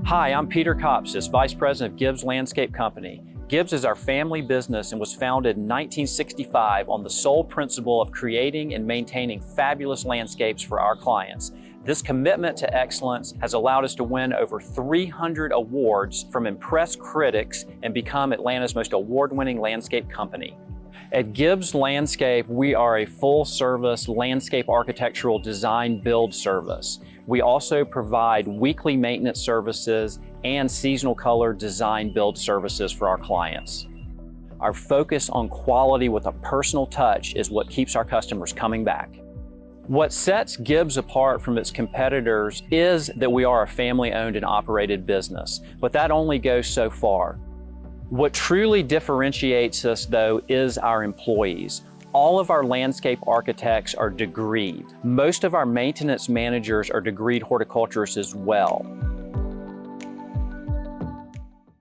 Hi, I'm Peter Kopsis, Vice President of Gibbs Landscape Company. Gibbs is our family business and was founded in 1965 on the sole principle of creating and maintaining fabulous landscapes for our clients. This commitment to excellence has allowed us to win over 300 awards from impressed critics and become Atlanta's most award-winning landscape company. At Gibbs Landscape, we are a full-service landscape architectural design build service. We also provide weekly maintenance services and seasonal color design build services for our clients. Our focus on quality with a personal touch is what keeps our customers coming back. What sets Gibbs apart from its competitors is that we are a family-owned and operated business, but that only goes so far. What truly differentiates us, though, is our employees. All of our landscape architects are degreed. Most of our maintenance managers are degreed horticulturists as well.